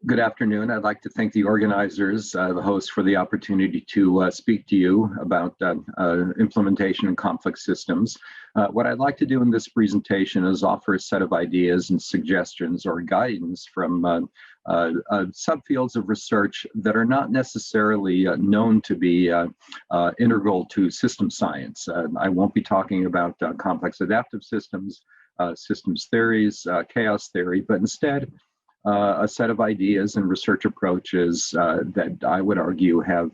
Good afternoon. I'd like to thank the organizers, the hosts, for the opportunity to speak to you about implementation in complex systems. What I'd like to do in this presentation is offer a set of ideas and suggestions or guidance from subfields of research that are not necessarily known to be integral to system science. I won't be talking about complex adaptive systems, systems theories, chaos theory, but instead a set of ideas and research approaches that I would argue have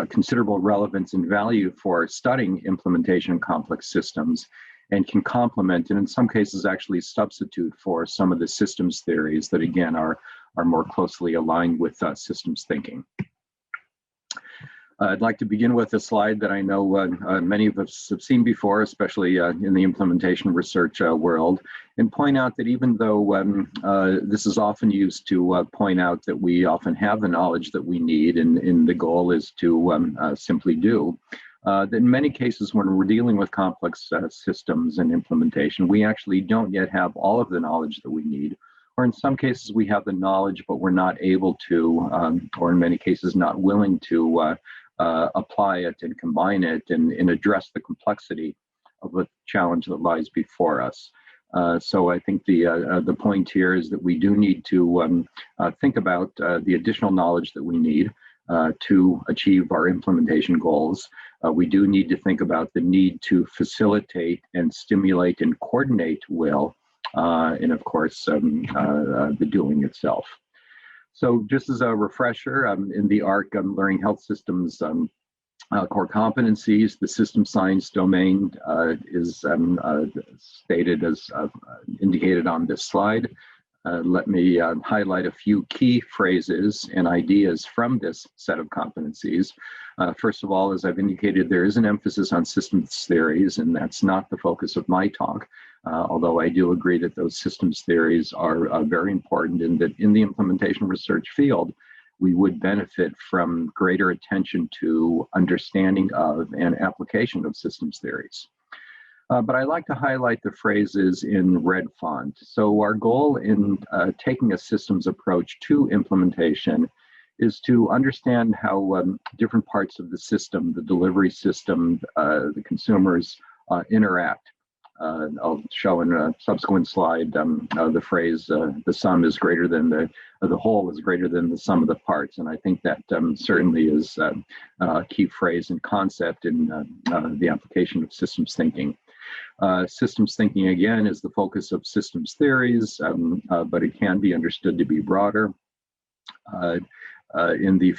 considerable relevance and value for studying implementation in complex systems and can complement and in some cases actually substitute for some of the systems theories that again are more closely aligned with systems thinking. I'd like to begin with a slide that I know many of us have seen before, especially in the implementation research world, and point out that even though this is often used to point out that we often have the knowledge that we need and the goal is to simply do, that in many cases when we're dealing with complex systems and implementation, we actually don't yet have all of the knowledge that we need. Or in some cases we have the knowledge, but we're not able to, or in many cases not willing to apply it and combine it and address the complexity of the challenge that lies before us. So I think the point here is that we do need to think about the additional knowledge that we need to achieve our implementation goals. We do need to think about the need to facilitate and stimulate and coordinate will, and of course the doing itself. So just as a refresher, in the ARC Learning Health Systems core competencies, the system science domain is stated as indicated on this slide. Let me highlight a few key phrases and ideas from this set of competencies. First of all, as I've indicated, there is an emphasis on systems theories, and that's not the focus of my talk. Although I do agree that those systems theories are very important in that in the implementation research field, we would benefit from greater attention to understanding of and application of systems theories. But I like to highlight the phrases in red font. So our goal in taking a systems approach to implementation is to understand how different parts of the system, the delivery system, the consumers interact. I'll show in a subsequent slide the phrase, the sum is greater than the whole is greater than the sum of the parts. And I think that certainly is a key phrase and concept in the application of systems thinking. Systems thinking, again, is the focus of systems theories, but it can be understood to be broader. In the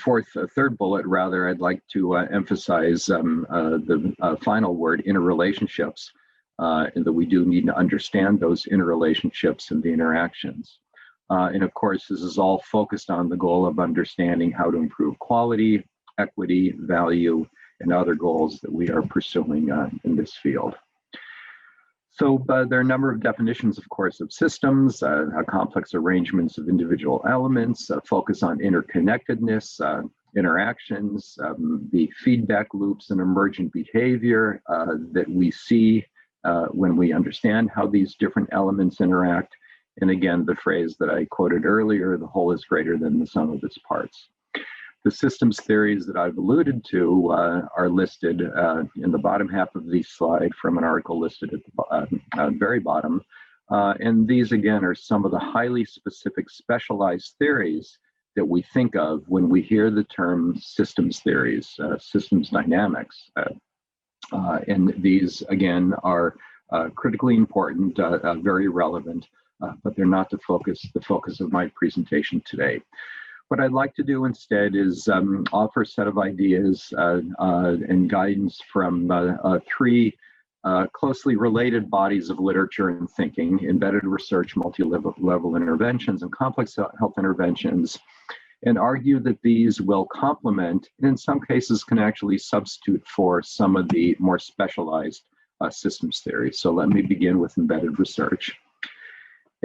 third bullet, rather, I'd like to emphasize the final word, interrelationships. And that we do need to understand those interrelationships and the interactions. And of course, this is all focused on the goal of understanding how to improve quality, equity, value, and other goals that we are pursuing in this field. So there are a number of definitions, of course, of systems, complex arrangements of individual elements, focus on interconnectedness, interactions, the feedback loops and emergent behavior that we see when we understand how these different elements interact. And again, the phrase that I quoted earlier, the whole is greater than the sum of its parts. The systems theories that I've alluded to are listed in the bottom half of the slide from an article listed at the very bottom. And these, again, are some of the highly specific specialized theories that we think of when we hear the term systems theories, systems dynamics. And these, again, are critically important, very relevant, but they're not the focus of my presentation today. What I'd like to do instead is offer a set of ideas and guidance from three closely related bodies of literature and thinking: embedded research, multi-level interventions, and complex health interventions, and argue that these will complement, and in some cases can actually substitute for some of the more specialized systems theories. So let me begin with embedded research.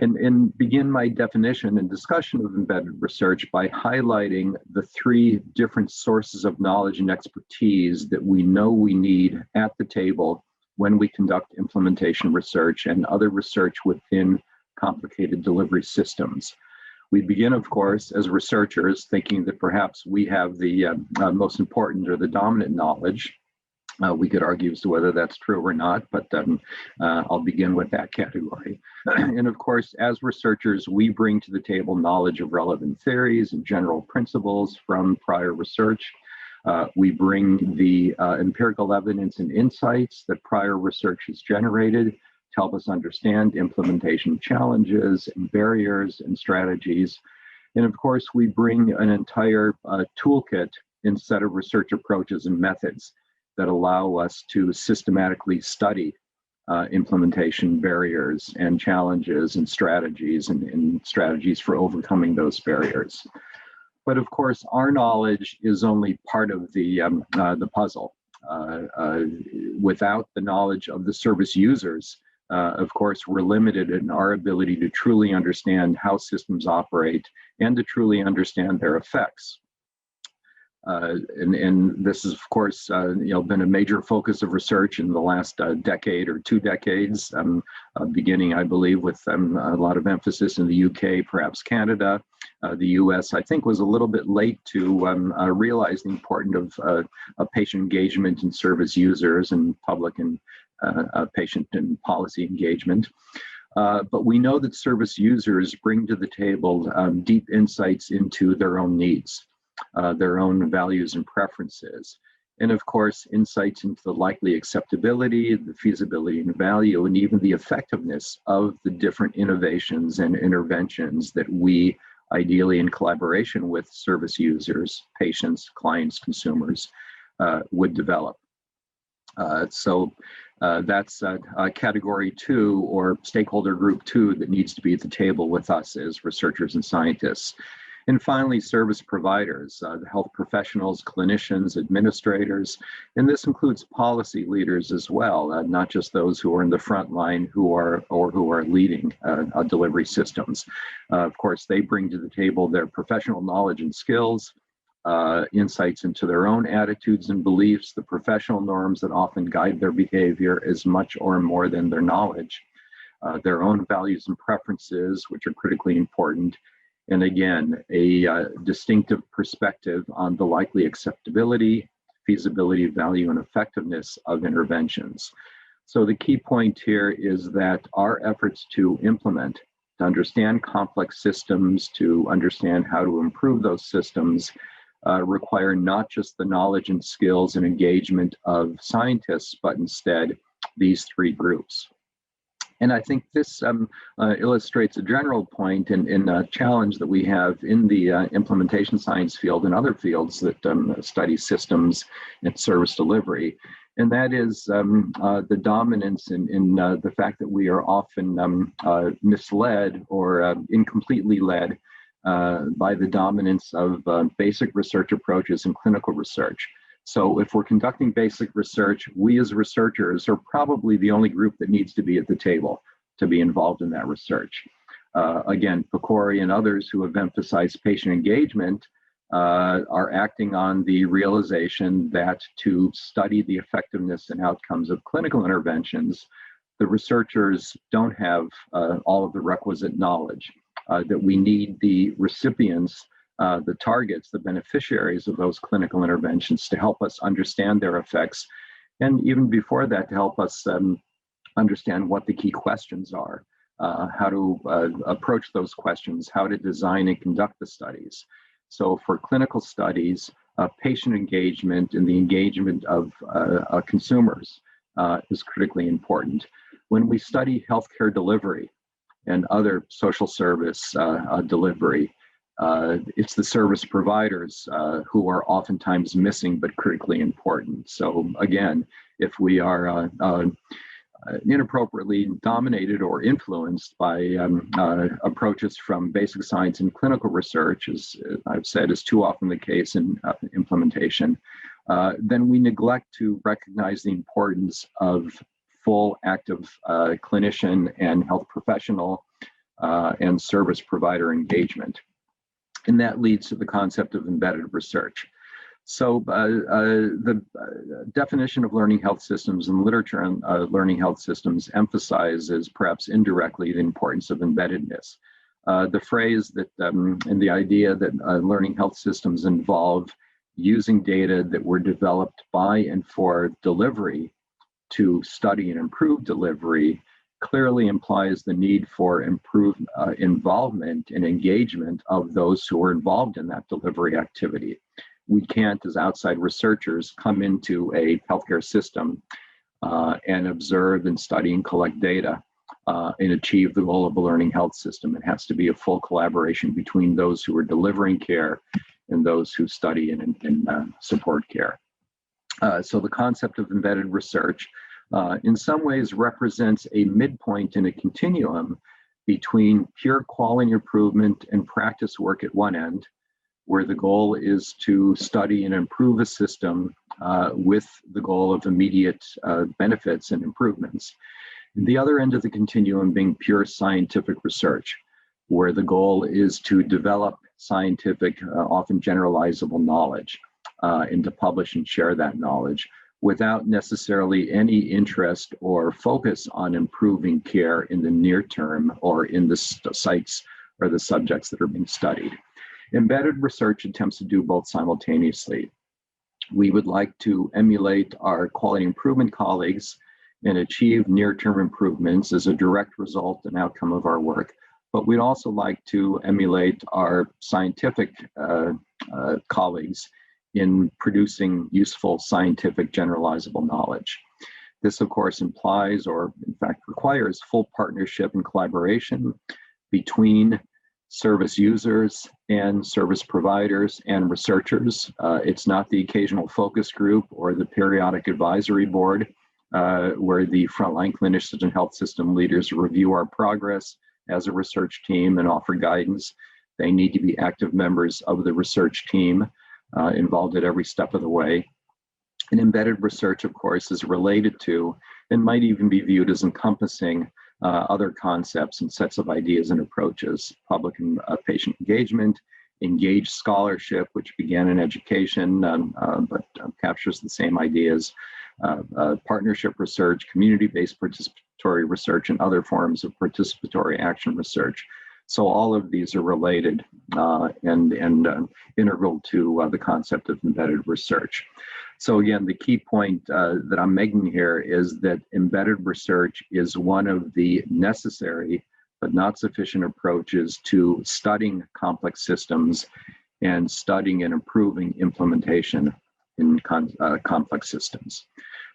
And begin my definition and discussion of embedded research by highlighting the three different sources of knowledge and expertise that we know we need at the table when we conduct implementation research and other research within complicated delivery systems. We begin, of course, as researchers, thinking that perhaps we have the most important or the dominant knowledge. We could argue as to whether that's true or not, but I'll begin with that category. And of course, as researchers, we bring to the table knowledge of relevant theories and general principles from prior research. We bring the empirical evidence and insights that prior research has generated to help us understand implementation challenges and barriers and strategies. And of course, we bring an entire toolkit and set of research approaches and methods that allow us to systematically study implementation barriers and challenges and strategies and strategies for overcoming those barriers. But of course, our knowledge is only part of the puzzle. Without the knowledge of the service users, of course, we're limited in our ability to truly understand how systems operate and to truly understand their effects. And this is, of course, been a major focus of research in the last decade or 2 decades, beginning, I believe, with a lot of emphasis in the UK, perhaps Canada. The US, I think, was a little bit late to realize the importance of patient engagement and service users and public and patient and policy engagement. But we know that service users bring to the table deep insights into their own needs. Their own values and preferences. And of course, insights into the likely acceptability, the feasibility and value, and even the effectiveness of the different innovations and interventions that we, ideally in collaboration with service users, patients, clients, consumers, would develop. So that's category 2 or stakeholder group 2 that needs to be at the table with us as researchers and scientists. And finally, service providers, the health professionals, clinicians, administrators, and this includes policy leaders as well, not just those who are in the front line who are leading delivery systems. Of course, they bring to the table their professional knowledge and skills, insights into their own attitudes and beliefs, the professional norms that often guide their behavior as much or more than their knowledge, their own values and preferences, which are critically important. And again, a distinctive perspective on the likely acceptability, feasibility, value, and effectiveness of interventions. So the key point here is that our efforts to implement, to understand complex systems, to understand how to improve those systems, require not just the knowledge and skills and engagement of scientists, but instead these 3 groups. And I think this illustrates a general point in a challenge that we have in the implementation science field and other fields that study systems and service delivery. And that is the dominance in the fact that we are often misled or incompletely led by the dominance of basic research approaches and clinical research. So if we're conducting basic research, we as researchers are probably the only group that needs to be at the table to be involved in that research. Again, Pecori and others who have emphasized patient engagement are acting on the realization that to study the effectiveness and outcomes of clinical interventions, the researchers don't have all of the requisite knowledge, that we need the recipients, the targets, the beneficiaries of those clinical interventions to help us understand their effects. And even before that, to help us understand what the key questions are, how to approach those questions, how to design and conduct the studies. So for clinical studies, patient engagement and the engagement of consumers is critically important. When we study healthcare delivery and other social service delivery, it's the service providers who are oftentimes missing but critically important. So again, if we are inappropriately dominated or influenced by approaches from basic science and clinical research, as I've said is too often the case in implementation, then we neglect to recognize the importance of full active clinician and health professional and service provider engagement. And that leads to the concept of embedded research. So the definition of learning health systems and literature on learning health systems emphasizes perhaps indirectly the importance of embeddedness. The phrase that and the idea that learning health systems involve using data that were developed by and for delivery to study and improve delivery clearly implies the need for improved involvement and engagement of those who are involved in that delivery activity. We can't, as outside researchers, come into a healthcare system and observe and study and collect data and achieve the goal of a learning health system. It has to be a full collaboration between those who are delivering care and those who study and support care. So the concept of embedded research in some ways represents a midpoint in a continuum between pure quality improvement and practice work at one end, where the goal is to study and improve a system with the goal of immediate benefits and improvements. The other end of the continuum being pure scientific research, where the goal is to develop scientific, often generalizable knowledge, and to publish and share that knowledge without necessarily any interest or focus on improving care in the near term or in the sites or the subjects that are being studied. Embedded research attempts to do both simultaneously. We would like to emulate our quality improvement colleagues and achieve near-term improvements as a direct result and outcome of our work. But we'd also like to emulate our scientific colleagues in producing useful scientific generalizable knowledge. This, of course, implies, or in fact requires, full partnership and collaboration between service users and service providers and researchers. It's not the occasional focus group or the periodic advisory board where the frontline clinicians and health system leaders review our progress as a research team and offer guidance. They need to be active members of the research team, involved at every step of the way. And embedded research, of course, is related to and might even be viewed as encompassing other concepts and sets of ideas and approaches: public and patient engagement, engaged scholarship, which began in education but captures the same ideas, partnership research, community-based participatory research, and other forms of participatory action research. So all of these are related and integral to the concept of embedded research. So again, the key point that I'm making here is that embedded research is one of the necessary but not sufficient approaches to studying complex systems and studying and improving implementation in complex systems.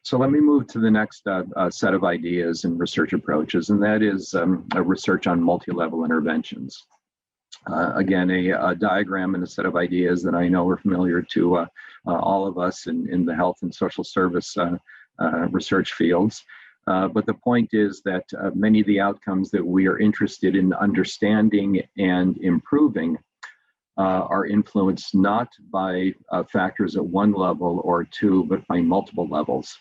So let me move to the next set of ideas and research approaches, and that is a research on multi-level interventions. Again, a diagram and a set of ideas that I know are familiar to all of us in the health and social service research fields. But the point is that many of the outcomes that we are interested in understanding and improving are influenced not by factors at one level or two, but by multiple levels.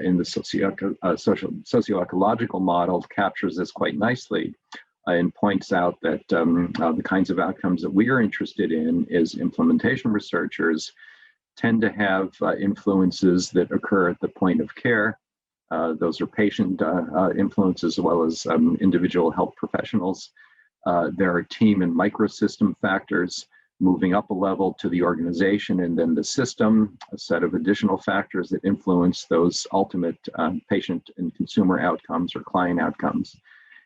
In the socio-ecological model captures this quite nicely and points out that the kinds of outcomes that we are interested in as implementation researchers tend to have influences that occur at the point of care. Those are patient influences as well as individual health professionals. There are team and microsystem factors moving up a level to the organization and then the system, a set of additional factors that influence those ultimate patient and consumer outcomes or client outcomes.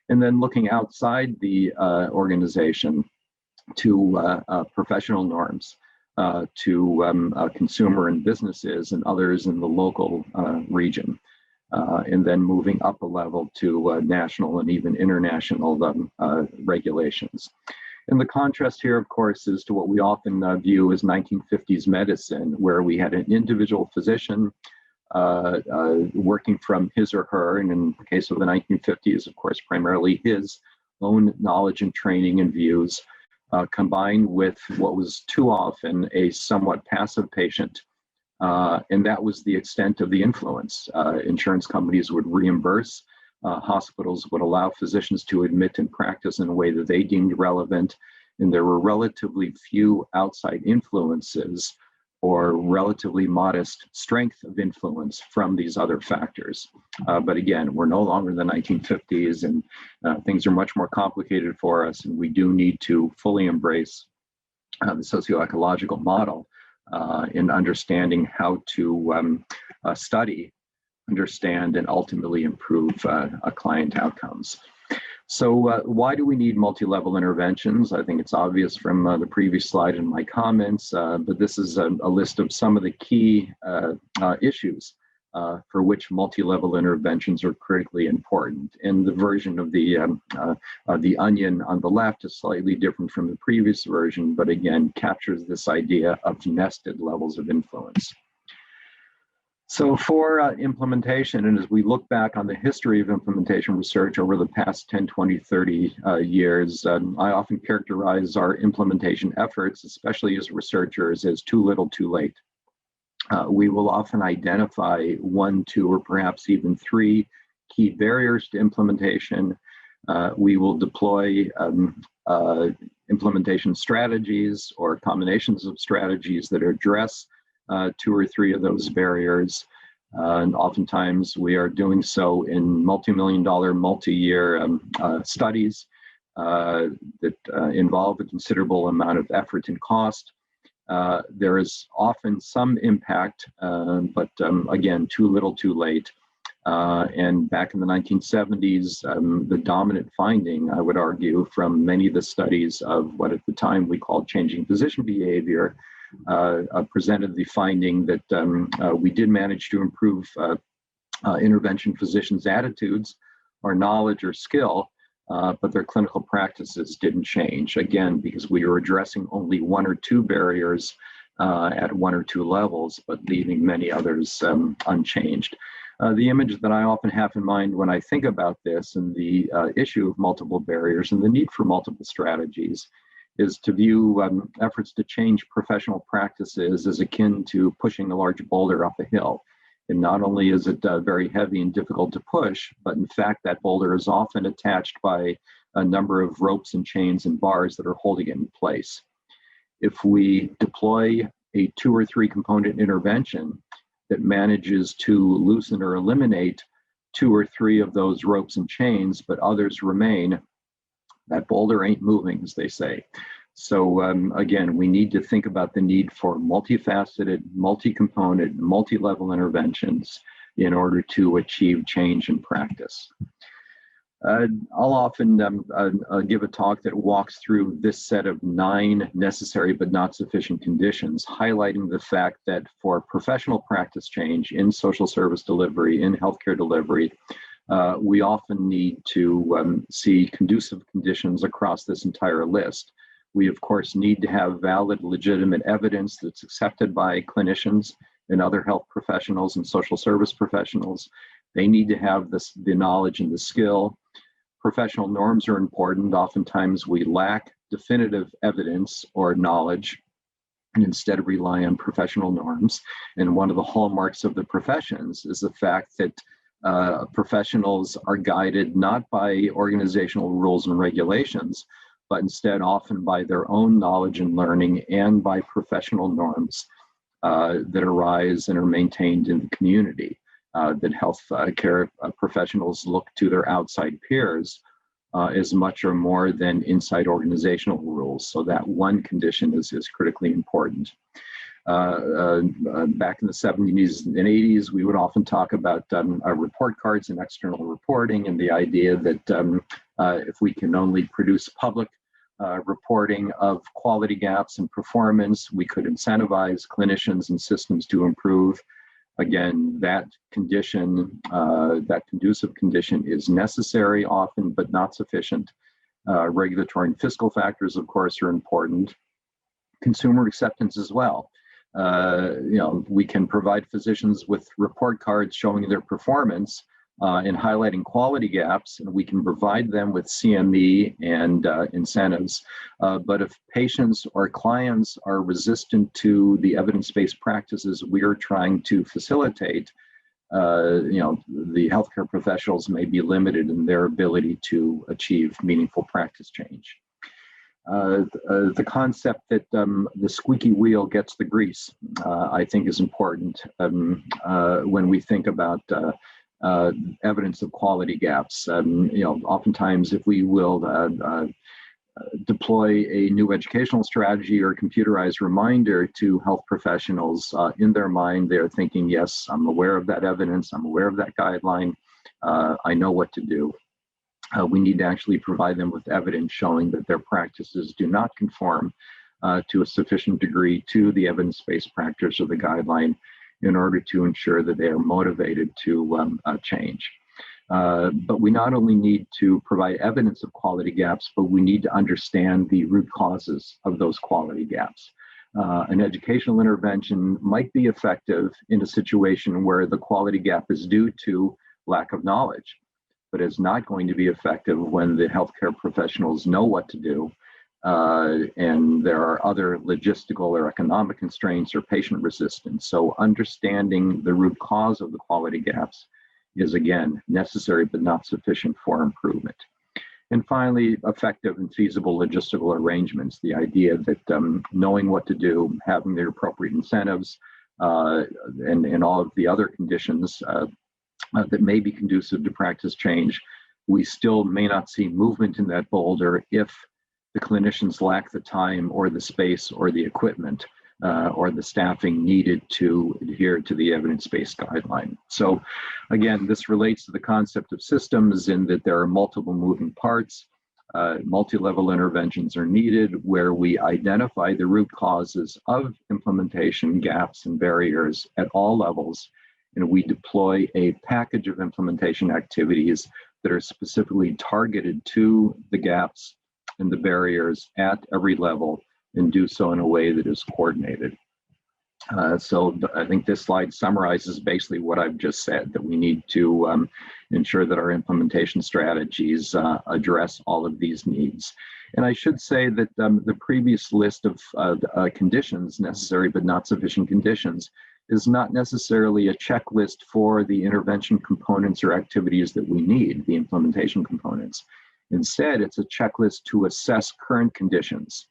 And then looking outside the organization to professional norms, to consumer and businesses and others in the local region. And then moving up a level to national and even international regulations. And the contrast here, of course, is to what we often view as 1950s medicine, where we had an individual physician working from his or her, and in the case of the 1950s, of course, primarily his own knowledge and training and views, combined with what was too often a somewhat passive patient. And that was the extent of the influence. Insurance companies would reimburse, hospitals would allow physicians to admit and practice in a way that they deemed relevant, and there were relatively few outside influences or relatively modest strength of influence from these other factors. But again, we're no longer in the 1950s, and things are much more complicated for us, and we do need to fully embrace the socioecological model in understanding how to study, understand, and ultimately improve client outcomes. So why do we need multi-level interventions? I think it's obvious from the previous slide and my comments, but this is a list of some of the key issues for which multi-level interventions are critically important. And the version of the onion on the left is slightly different from the previous version, but again, captures this idea of nested levels of influence. So for implementation, and as we look back on the history of implementation research over the past 10, 20, 30 years, I often characterize our implementation efforts, especially as researchers, as too little, too late. We will often identify 1, 2, or perhaps even 3 key barriers to implementation. We will deploy implementation strategies or combinations of strategies that address 2 or 3 of those barriers. And oftentimes we are doing so in multi-million-dollar, multi-year studies that involve a considerable amount of effort and cost. There is often some impact, but again, too little, too late. And back in the 1970s, the dominant finding, I would argue, from many of the studies of what at the time we called changing physician behavior, presented the finding that we did manage to improve intervention physicians' attitudes or knowledge or skill, but their clinical practices didn't change, again, because we were addressing only 1 or 2 barriers at 1 or 2 levels, but leaving many others unchanged. The image that I often have in mind when I think about this and the issue of multiple barriers and the need for multiple strategies is to view efforts to change professional practices as akin to pushing a large boulder up a hill. And not only is it very heavy and difficult to push, but in fact, that boulder is often attached by a number of ropes and chains and bars that are holding it in place. If we deploy a 2 or 3 component intervention that manages to loosen or eliminate 2 or 3 of those ropes and chains, but others remain, that boulder ain't moving, as they say. So again, we need to think about the need for multifaceted, multi-component, multi-level interventions in order to achieve change in practice. I'll often give a talk that walks through this set of 9 necessary but not sufficient conditions, highlighting the fact that for professional practice change in social service delivery, in healthcare delivery, we often need to see conducive conditions across this entire list. We, of course, need to have valid, legitimate evidence that's accepted by clinicians and other health professionals and social service professionals. They need to have the knowledge and the skill. Professional norms are important. Oftentimes we lack definitive evidence or knowledge and instead rely on professional norms. And one of the hallmarks of the professions is the fact that professionals are guided not by organizational rules and regulations, but instead often by their own knowledge and learning and by professional norms that arise and are maintained in the community. That health care professionals look to their outside peers as much or more than inside organizational rules. So that one condition is critically important. Back in the 70s and 80s, we would often talk about report cards and external reporting, and the idea that if we can only produce public reporting of quality gaps and performance, we could incentivize clinicians and systems to improve. Again, that condition, that conducive condition is necessary often, but not sufficient. Regulatory and fiscal factors, of course, are important. Consumer acceptance as well. We can provide physicians with report cards showing their performance and highlighting quality gaps, and we can provide them with CME and incentives. But if patients or clients are resistant to the evidence-based practices we are trying to facilitate, the healthcare professionals may be limited in their ability to achieve meaningful practice change. The concept that the squeaky wheel gets the grease, I think, is important when we think about evidence of quality gaps. Oftentimes, if we will deploy a new educational strategy or computerized reminder to health professionals, in their mind, they're thinking, yes, I'm aware of that evidence, I'm aware of that guideline, I know what to do. We need to actually provide them with evidence showing that their practices do not conform to a sufficient degree to the evidence-based practice or the guideline in order to ensure that they are motivated to change. But we not only need to provide evidence of quality gaps, but we need to understand the root causes of those quality gaps. An educational intervention might be effective in a situation where the quality gap is due to lack of knowledge, but it's not going to be effective when the healthcare professionals know what to do, and there are other logistical or economic constraints or patient resistance. So understanding the root cause of the quality gaps is, again, necessary but not sufficient for improvement. And finally, effective and feasible logistical arrangements, the idea that knowing what to do, having the appropriate incentives, and all of the other conditions that may be conducive to practice change, we still may not see movement in that boulder if the clinicians lack the time or the space or the equipment or the staffing needed to adhere to the evidence-based guideline. So again, this relates to the concept of systems in that there are multiple moving parts. Multi-level interventions are needed where we identify the root causes of implementation gaps and barriers at all levels, and we deploy a package of implementation activities that are specifically targeted to the gaps and the barriers at every level, and do so in a way that is coordinated. So I think this slide summarizes basically what I've just said, that we need to ensure that our implementation strategies address all of these needs. And I should say that the previous list of conditions, necessary but not sufficient conditions, is not necessarily a checklist for the intervention components or activities that we need, the implementation components. Instead, it's a checklist to assess current conditions.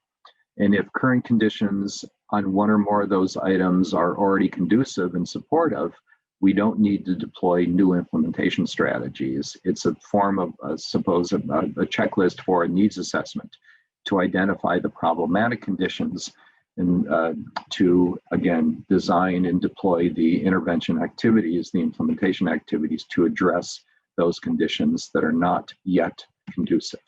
And if current conditions on one or more of those items are already conducive and supportive, we don't need to deploy new implementation strategies. It's a form of, a checklist for a needs assessment to identify the problematic conditions and to, again, design and deploy the intervention activities, the implementation activities to address those conditions that are not yet conducive.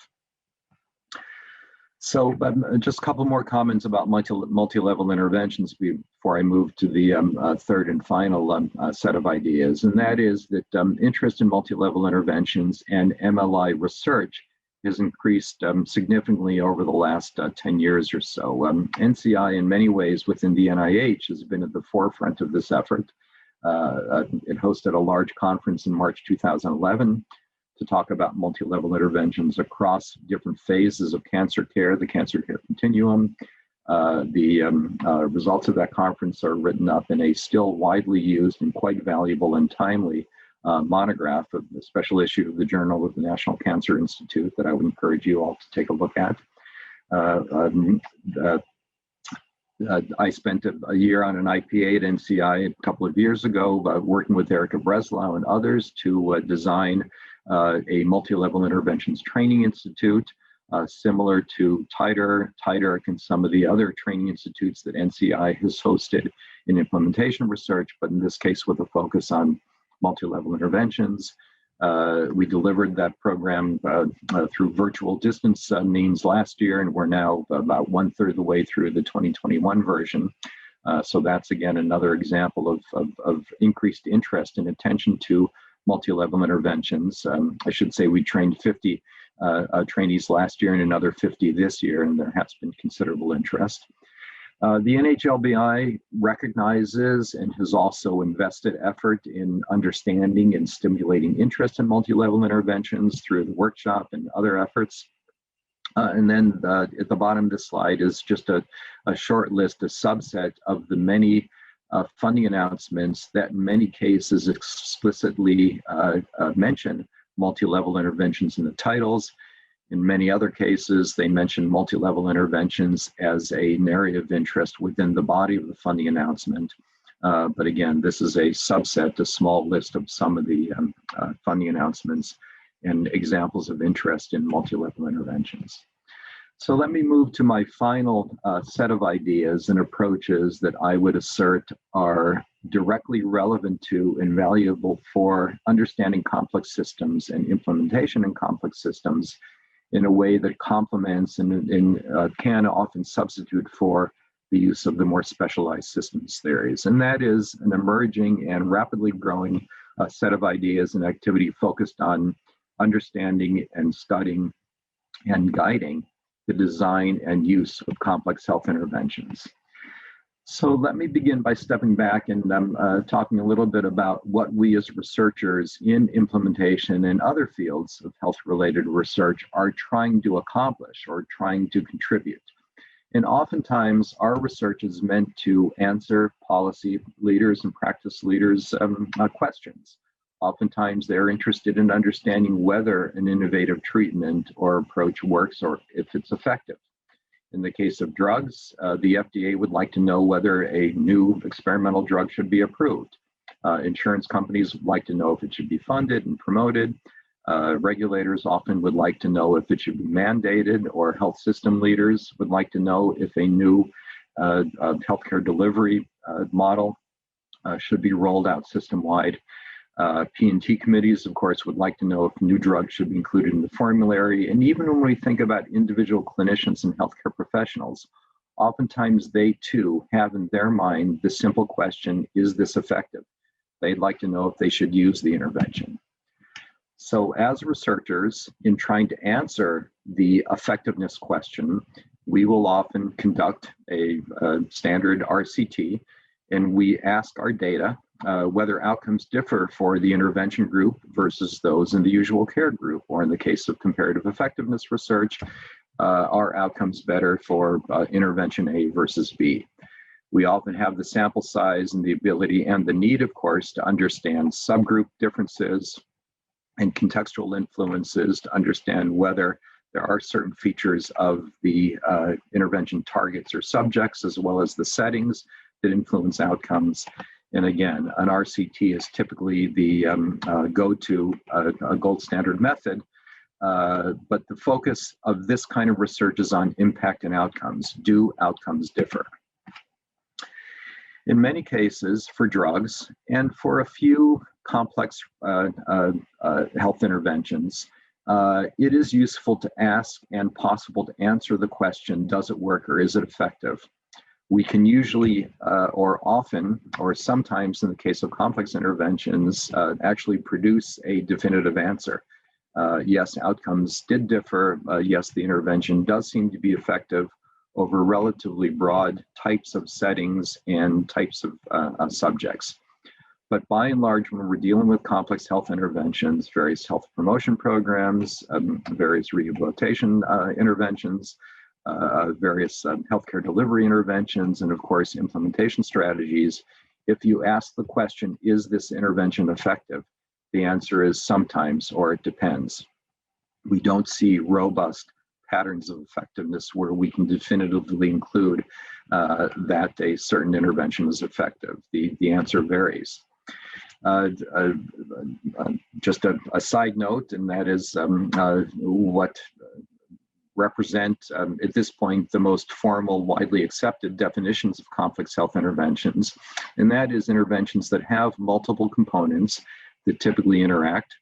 So just a couple more comments about multi-level interventions before I move to the third and final set of ideas, and that is that interest in multi-level interventions and MLI research has increased significantly over the last 10 years or so. NCI, in many ways, within the NIH, has been at the forefront of this effort. It hosted a large conference in March 2011 to talk about multi-level interventions across different phases of cancer care, the cancer care continuum. The results of that conference are written up in a still widely used and quite valuable and timely monograph of the special issue of the Journal of the National Cancer Institute that I would encourage you all to take a look at. I spent a year on an IPA at NCI a couple of years ago, working with Erica Breslau and others to design a multi-level interventions training institute, similar to TIDERC, and some of the other training institutes that NCI has hosted in implementation research, but in this case with a focus on multi-level interventions. We delivered that program through virtual distance means last year, and we're now about 1/3 of the way through the 2021 version. So that's, again, another example of increased interest and attention to multi-level interventions. I should say we trained 50 trainees last year and another 50 this year, and there has been considerable interest. The NHLBI recognizes and has also invested effort in understanding and stimulating interest in multi-level interventions through the workshop and other efforts. And then at the bottom of this slide is just a short list, a subset of the many funding announcements that in many cases explicitly mention multi-level interventions in the titles. In many other cases, they mention multi-level interventions as an area of interest within the body of the funding announcement. But again, this is a subset, a small list of some of the funding announcements and examples of interest in multi-level interventions. So let me move to my final set of ideas and approaches that I would assert are directly relevant to and valuable for understanding complex systems and implementation in complex systems in a way that complements and can often substitute for the use of the more specialized systems theories. And that is an emerging and rapidly growing set of ideas and activity focused on understanding and studying and guiding the design and use of complex health interventions. So let me begin by stepping back and talking a little bit about what we as researchers in implementation and other fields of health-related research are trying to accomplish or trying to contribute. And oftentimes our research is meant to answer policy leaders and practice leaders' questions. Oftentimes they're interested in understanding whether an innovative treatment or approach works or if it's effective. In the case of drugs, the FDA would like to know whether a new experimental drug should be approved. Insurance companies would like to know if it should be funded and promoted. Regulators often would like to know if it should be mandated, or health system leaders would like to know if a new healthcare delivery model should be rolled out system-wide. P&T committees, of course, would like to know if new drugs should be included in the formulary. And even when we think about individual clinicians and healthcare professionals, oftentimes they too have in their mind the simple question, is this effective? They'd like to know if they should use the intervention. So as researchers, in trying to answer the effectiveness question, we will often conduct a standard RCT, and we ask our data whether outcomes differ for the intervention group versus those in the usual care group, or in the case of comparative effectiveness research, are outcomes better for intervention A versus B. We often have the sample size and the ability and the need, of course, to understand subgroup differences and contextual influences to understand whether there are certain features of the intervention targets or subjects, as well as the settings that influence outcomes. And again, an RCT is typically the go-to gold standard method, but the focus of this kind of research is on impact and outcomes. Do outcomes differ? In many cases, for drugs and for a few complex health interventions, it is useful to ask and possible to answer the question, does it work or is it effective? We can usually, or often, or sometimes in the case of complex interventions, actually produce a definitive answer. Yes, outcomes did differ. Yes, the intervention does seem to be effective over relatively broad types of settings and types of subjects. But by and large, when we're dealing with complex health interventions, various health promotion programs, various rehabilitation interventions, various healthcare delivery interventions, and of course, implementation strategies, if you ask the question, is this intervention effective? The answer is sometimes, or it depends. We don't see robust patterns of effectiveness where we can definitively include that a certain intervention is effective. The answer varies. Just a side note, and that is what represent, at this point, the most formal, widely accepted definitions of complex health interventions, and that is interventions that have multiple components that typically interact.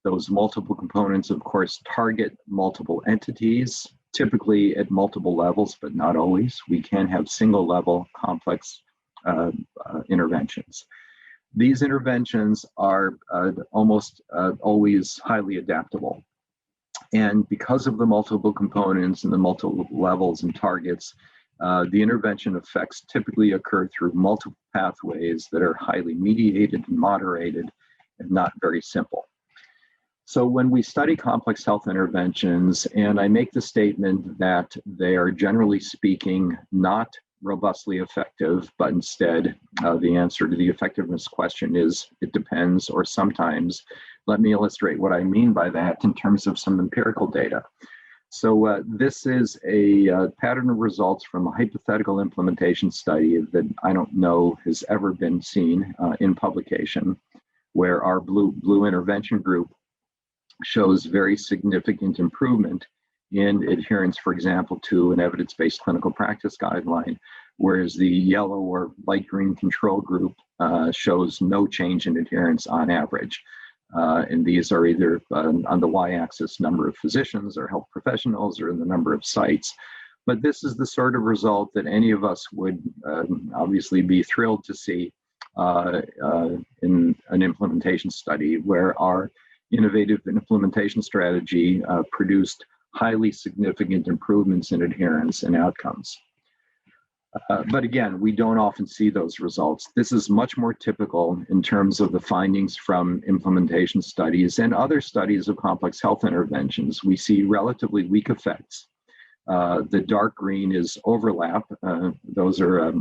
Those multiple components, of course, target multiple entities, typically at multiple levels, but not always. We can have single-level complex interventions. These interventions are almost always highly adaptable. And because of the multiple components and the multiple levels and targets, the intervention effects typically occur through multiple pathways that are highly mediated and moderated and not very simple. So when we study complex health interventions, and I make the statement that they are generally speaking not robustly effective, but instead the answer to the effectiveness question is it depends or sometimes, Let me illustrate what I mean by that in terms of some empirical data. So this is a pattern of results from a hypothetical implementation study that I don't know has ever been seen in publication, where our blue intervention group shows very significant improvement in adherence, for example, to an evidence-based clinical practice guideline, whereas the yellow or light green control group shows no change in adherence on average. And these are either on the y-axis number of physicians or health professionals or the number of sites. But this is the sort of result that any of us would obviously be thrilled to see in an implementation study, where our innovative implementation strategy produced highly significant improvements in adherence and outcomes. But again, we don't often see those results. This is much more typical in terms of the findings from implementation studies and other studies of complex health interventions. We see relatively weak effects. The dark green is overlap. Those are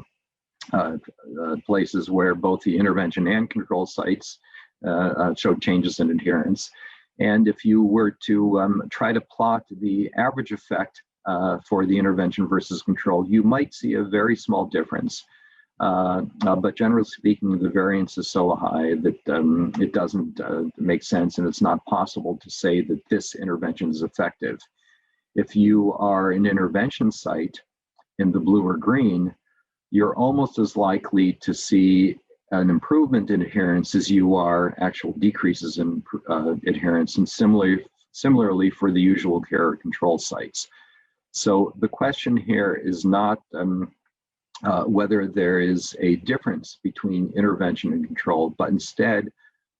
places where both the intervention and control sites show changes in adherence. And if you were to try to plot the average effect for the intervention versus control, you might see a very small difference. But generally speaking, the variance is so high that it doesn't make sense, and it's not possible to say that this intervention is effective. If you are an intervention site in the blue or green, you're almost as likely to see an improvement in adherence as you are actual decreases in adherence, and similarly for the usual care or control sites. So the question here is not whether there is a difference between intervention and control, but instead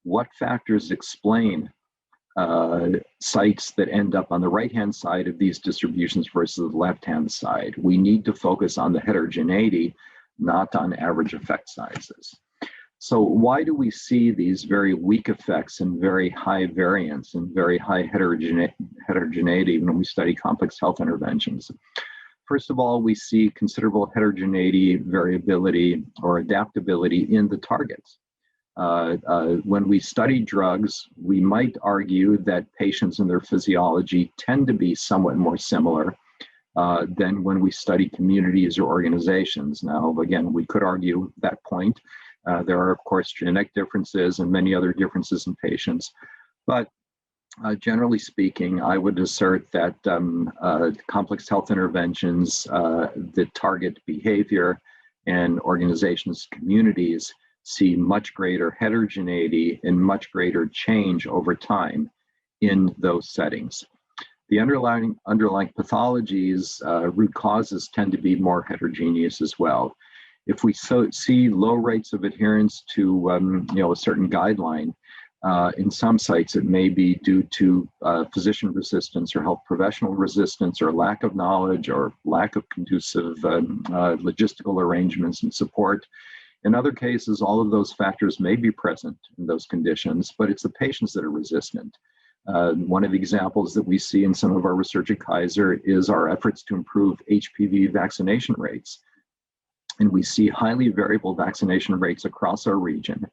what factors explain sites that end up on the right-hand side of these distributions versus the left-hand side. We need to focus on the heterogeneity, not on average effect sizes. So why do we see these very weak effects and very high variance and very high heterogeneity when we study complex health interventions? First of all, we see considerable heterogeneity, variability, or adaptability in the targets. When we study drugs, we might argue that patients and their physiology tend to be somewhat more similar than when we study communities or organizations. Now, again, we could argue that point. There are, of course, genetic differences and many other differences in patients. But generally speaking, I would assert that complex health interventions that target behavior and organizations, communities, see much greater heterogeneity and much greater change over time in those settings. The underlying pathologies, root causes tend to be more heterogeneous as well. If we see low rates of adherence to a certain guideline, in some sites it may be due to physician resistance or health professional resistance or lack of knowledge or lack of conducive logistical arrangements and support. In other cases, all of those factors may be present in those conditions, but it's the patients that are resistant. One of the examples that we see in some of our research at Kaiser is our efforts to improve HPV vaccination rates. And we see highly variable vaccination rates across our region.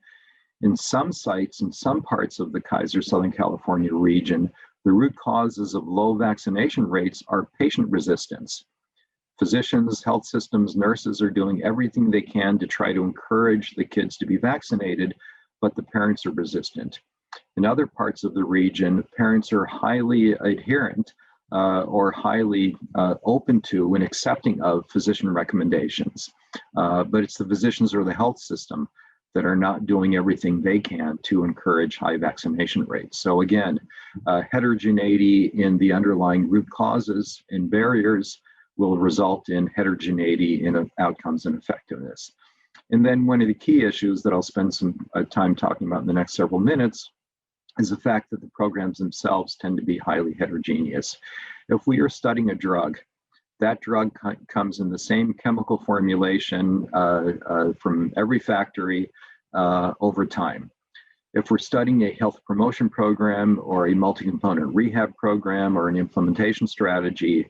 In some sites, in some parts of the Kaiser Southern California region, the root causes of low vaccination rates are patient resistance. Physicians, health systems, nurses are doing everything they can to try to encourage the kids to be vaccinated, but the parents are resistant. In other parts of the region, parents are highly adherent or highly open to and accepting of physician recommendations. But it's the physicians or the health system that are not doing everything they can to encourage high vaccination rates. So again, heterogeneity in the underlying root causes and barriers will result in heterogeneity in outcomes and effectiveness. And then one of the key issues that I'll spend some time talking about in the next several minutes is the fact that the programs themselves tend to be highly heterogeneous. If we are studying a drug, that drug comes in the same chemical formulation from every factory over time. If we're studying a health promotion program or a multi-component rehab program or an implementation strategy,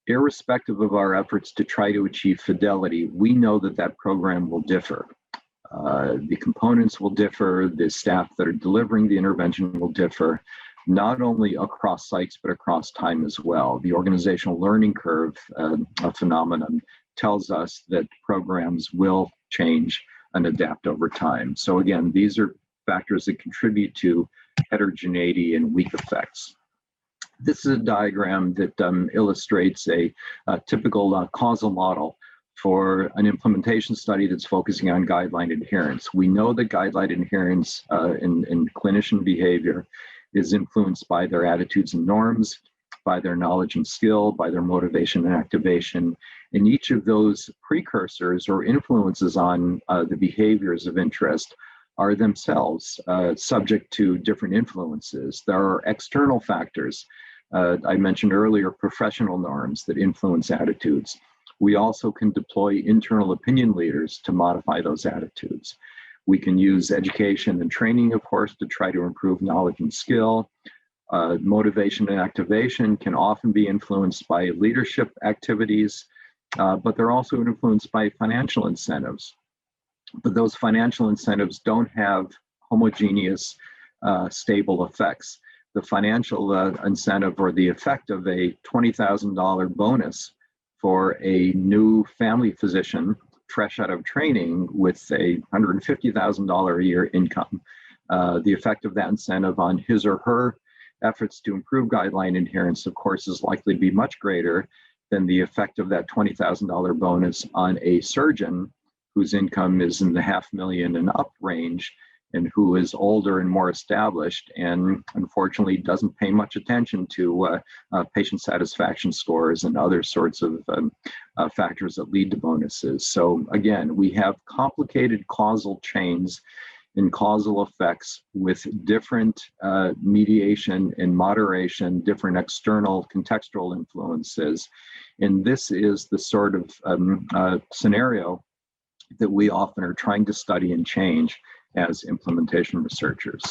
irrespective of our efforts to try to achieve fidelity, we know that that program will differ. The components will differ, the staff that are delivering the intervention will differ, not only across sites, but across time as well. The organizational learning curve phenomenon tells us that programs will change and adapt over time. So again, these are factors that contribute to heterogeneity and weak effects. This is a diagram that illustrates a typical causal model for an implementation study that's focusing on guideline adherence. We know that guideline adherence in clinician behavior is influenced by their attitudes and norms, by their knowledge and skill, by their motivation and activation. And each of those precursors or influences on the behaviors of interest are themselves subject to different influences. There are external factors. I mentioned earlier professional norms that influence attitudes. We also can deploy internal opinion leaders to modify those attitudes. We can use education and training, of course, to try to improve knowledge and skill. Motivation and activation can often be influenced by leadership activities, but they're also influenced by financial incentives. But those financial incentives don't have homogeneous, stable effects. The financial incentive or the effect of a $20,000 bonus for a new family physician fresh out of training with a $150,000 a year income, the effect of that incentive on his or her efforts to improve guideline adherence, of course, is likely to be much greater than the effect of that $20,000 bonus on a surgeon whose income is in the $500,000 and up range, and who is older and more established, and unfortunately doesn't pay much attention to patient satisfaction scores and other sorts of factors that lead to bonuses. So again, we have complicated causal chains and causal effects with different mediation and moderation, different external contextual influences. And this is the sort of scenario that we often are trying to study and change as implementation researchers.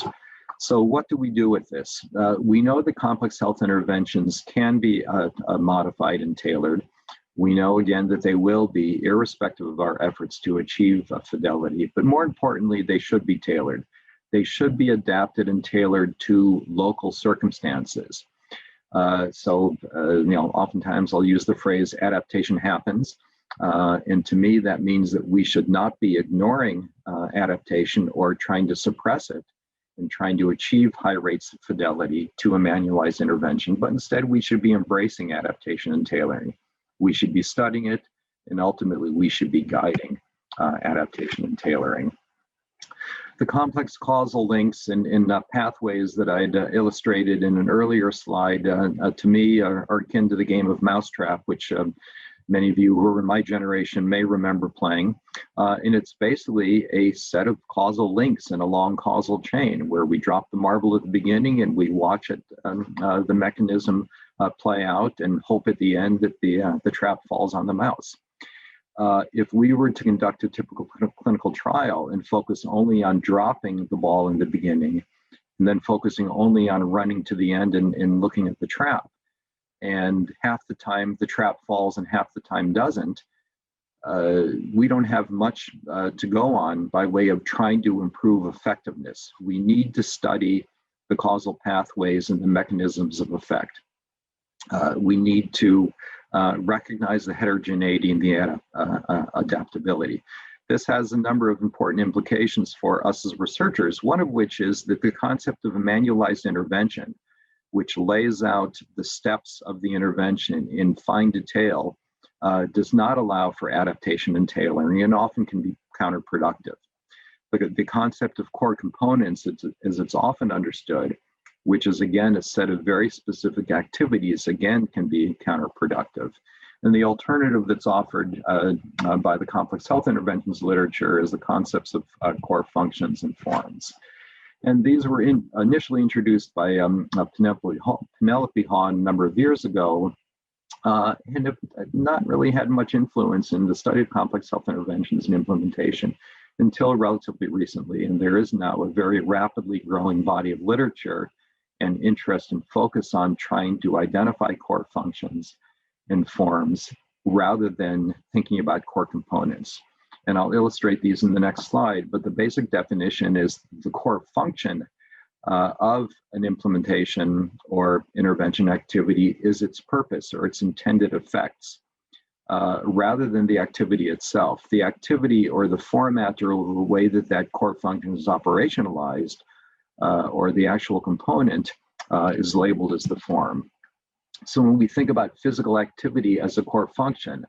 So what do we do with this? We know that complex health interventions can be modified and tailored. We know, again, that they will be, irrespective of our efforts to achieve fidelity, but more importantly, they should be tailored. They should be adapted and tailored to local circumstances. Oftentimes I'll use the phrase adaptation happens. And to me, that means that we should not be ignoring adaptation or trying to suppress it and trying to achieve high rates of fidelity to a manualized intervention, but instead we should be embracing adaptation and tailoring. We should be studying it, and ultimately we should be guiding adaptation and tailoring. The complex causal links and pathways that I'd illustrated in an earlier slide, to me, are akin to the game of mousetrap, which many of you who are in my generation may remember playing. And it's basically a set of causal links in a long causal chain where we drop the marble at the beginning and we watch it, the mechanism play out, and hope at the end that the trap falls on the mouse. If we were to conduct a typical clinical trial and focus only on dropping the ball in the beginning, and then focusing only on running to the end and looking at the trap, and half the time the trap falls and half the time doesn't, we don't have much to go on by way of trying to improve effectiveness. We need to study the causal pathways and the mechanisms of effect. We need to recognize the heterogeneity and the adaptability. This has a number of important implications for us as researchers, one of which is that the concept of a manualized intervention, which lays out the steps of the intervention in fine detail, does not allow for adaptation and tailoring, and often can be counterproductive. But the concept of core components, as it's often understood, which is again a set of very specific activities, again can be counterproductive. And the alternative that's offered by the complex health interventions literature is the concepts of core functions and forms. And these were initially introduced by Penelope Hahn a number of years ago, and have not really had much influence in the study of complex health interventions and implementation until relatively recently. And there is now a very rapidly growing body of literature and interest and focus on trying to identify core functions and forms rather than thinking about core components. And I'll illustrate these in the next slide, but the basic definition is the core function of an implementation or intervention activity is its purpose or its intended effects, rather than the activity itself. The activity or the format or the way that that core function is operationalized, or the actual component, is labeled as the form. So when we think about physical activity as a core function,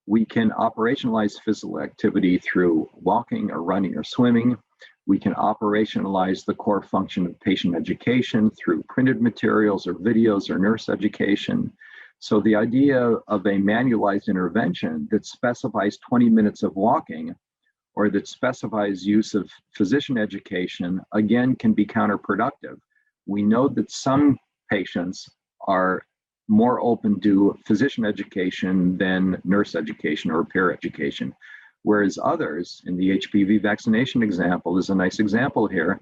we can operationalize physical activity through walking or running or swimming. We can operationalize the core function of patient education through printed materials or videos or nurse education. So the idea of a manualized intervention that specifies 20 minutes of walking or that specifies use of physician education, again, can be counterproductive. We know that some patients are more open to physician education than nurse education or peer education, whereas others, in the HPV vaccination example is a nice example here,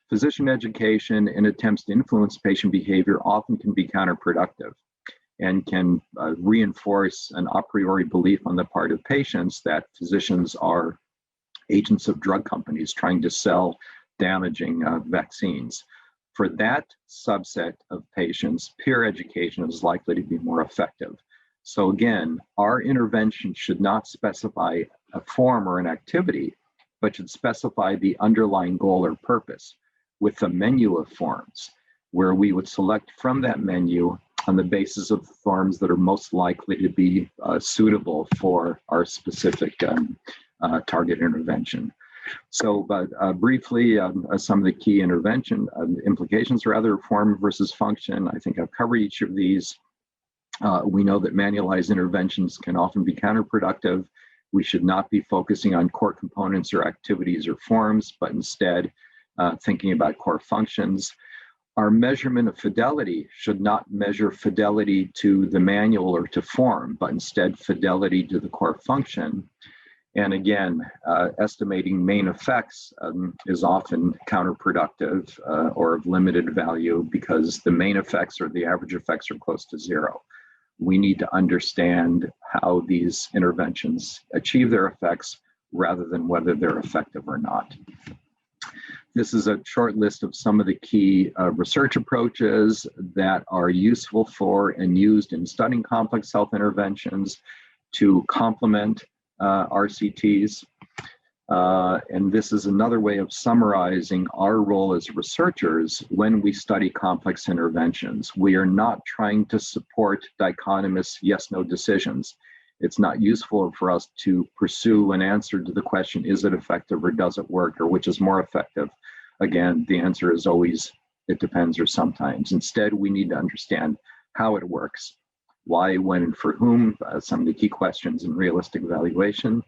physician education and attempts to influence patient behavior often can be counterproductive and can reinforce an a priori belief on the part of patients that physicians are agents of drug companies trying to sell damaging vaccines. For that subset of patients, peer education is likely to be more effective. So again, our intervention should not specify a form or an activity, but should specify the underlying goal or purpose with a menu of forms, where we would select from that menu on the basis of the forms that are most likely to be suitable for our specific target intervention. So, briefly, some of the key intervention implications, rather, form versus function. I think I've covered each of these. We know that manualized interventions can often be counterproductive. We should not be focusing on core components or activities or forms, but instead thinking about core functions. Our measurement of fidelity should not measure fidelity to the manual or to form, but instead fidelity to the core function. And again, estimating main effects is often counterproductive or of limited value because the main effects or the average effects are close to zero. We need to understand how these interventions achieve their effects rather than whether they're effective or not. This is a short list of some of the key research approaches that are useful for and used in studying complex health interventions to complement RCTs. And this is another way of summarizing our role as researchers when we study complex interventions. We are not trying to support dichotomous yes-no decisions. It's not useful for us to pursue an answer to the question, is it effective or does it work, or which is more effective? Again, the answer is always, it depends or sometimes. Instead, we need to understand how it works. Why, when, and for whom, some of the key questions in realistic evaluation.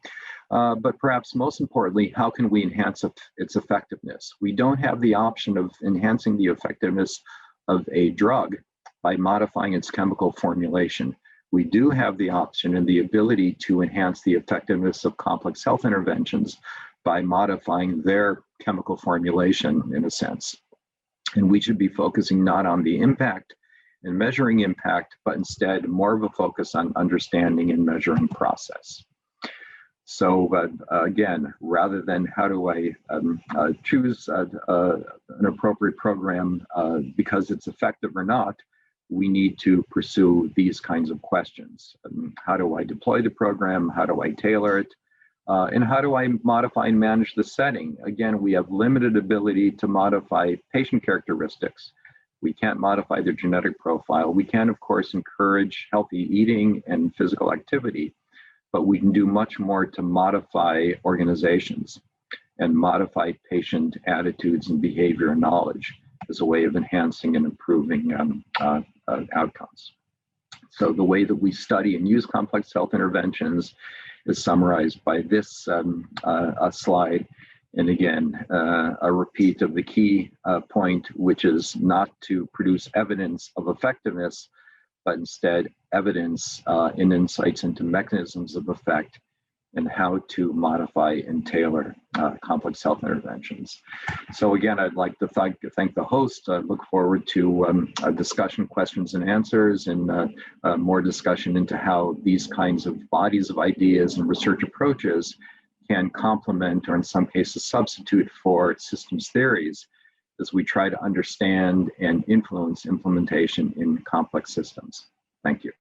But perhaps most importantly, how can we enhance its effectiveness? We don't have the option of enhancing the effectiveness of a drug by modifying its chemical formulation. We do have the option and the ability to enhance the effectiveness of complex health interventions by modifying their chemical formulation, in a sense. And we should be focusing not on the impact and measuring impact, but instead more of a focus on understanding and measuring process. So again, rather than how do I choose an appropriate program because it's effective or not, we need to pursue these kinds of questions. How do I deploy the program? How do I tailor it? And how do I modify and manage the setting? Again, we have limited ability to modify patient characteristics. We can't modify their genetic profile. We can, of course, encourage healthy eating and physical activity, but we can do much more to modify organizations and modify patient attitudes and behavior and knowledge as a way of enhancing and improving outcomes. So the way that we study and use complex health interventions is summarized by this slide. And again, a repeat of the key point, which is not to produce evidence of effectiveness, but instead evidence and insights into mechanisms of effect and how to modify and tailor complex health interventions. So again, I'd like to thank the host. I look forward to a discussion, questions and answers, and more discussion into how these kinds of bodies of ideas and research approaches can complement, or in some cases substitute for, systems theories as we try to understand and influence implementation in complex systems. Thank you.